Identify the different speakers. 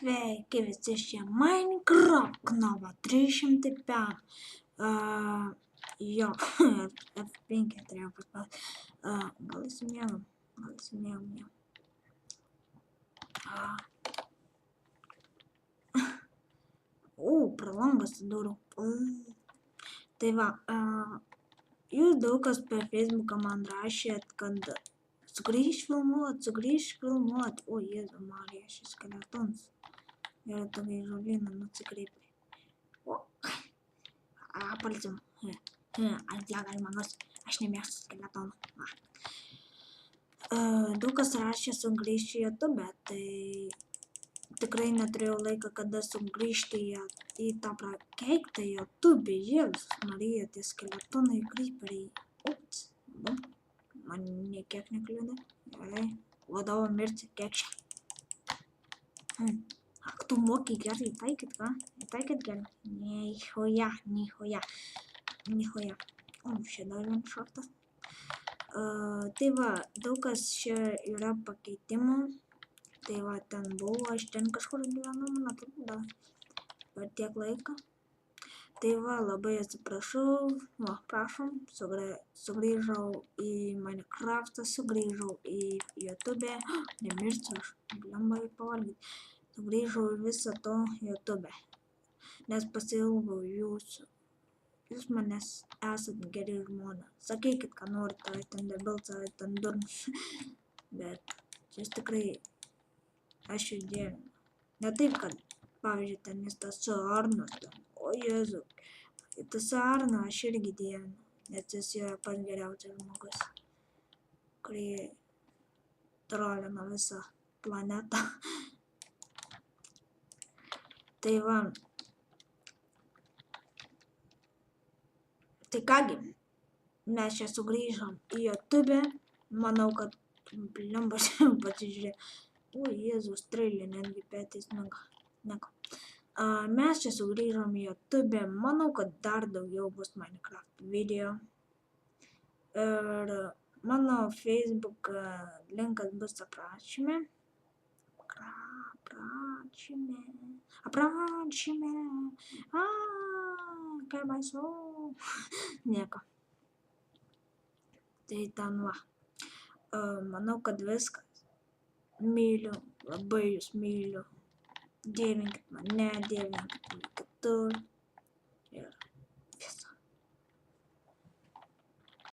Speaker 1: Sveiki visi šie Minecraft kanalą 305. Jo, F5 turėjau paspausti. Gal įsimėgom. Pro langą atsidūriau. Tai va, jūs daug kas per Facebooką man rašėt, kad sugrįžk filmuot. O, Jėzu Marija, šis skeletonas. Ir tokia žolina nusikreipė. Palsim. Ant ją galima nors. Aš nemėgstu skeletonų. Daug kas rašė sugrįžti į YouTube, tai tikrai neturėjau laiką, kada sugrįžti į tą prakeiktą YouTube. Jėzus Marija, tie skeletonai kryperiai. Ups. Man niekiek nekliūdė. Gerai. Vadovo mirti kekšė. Ak, tu moki gerai taikyt, ką? Taikyt gerai? Nihoja. O, čia dar vienas šortas. Tai va, daug kas čia yra pakeitimų. Tai va, ten buvo, aš ten kažkur gyvenu, man atrodo, per tiek laiką. Tai va, labai atsiprašau, prašom, sugrįžau į Minecraftą, sugrįžau į YouTube, nemirsiu aš, blembai pavalgyti. Sugrįžau į visą to YouTube, nes pasiilgau jūsų. Jūs manęs esat geri žmonės. Sakykit, ką norite, ten debilca, ten durnas. Bet čia tikrai aš jų dievinu. Ne taip, kad, pavyzdžiui, ten jis tas su Arnas. O Jėzu, tas su Arna aš irgi dievinu. Nes jis yra pats geriausias žmogus, kurį trolina visą planetą. Tai va. Tai kągi, mes čia sugrįžom į YouTube. Manau, kad blembas pasižiūrė. O, Jėzus, strailė, netgi petys neka. Mes čia sugrįžom į YouTube. Manau, kad dar daugiau bus Minecraft video. Ir mano Facebook linkas bus aprašyme. Aprašyme. Kaip baisu. Nieko. Tai ten va. Manau, kad viskas. Myliu, labai jūs myliu. Dievinkit mane, dievinkit kitur.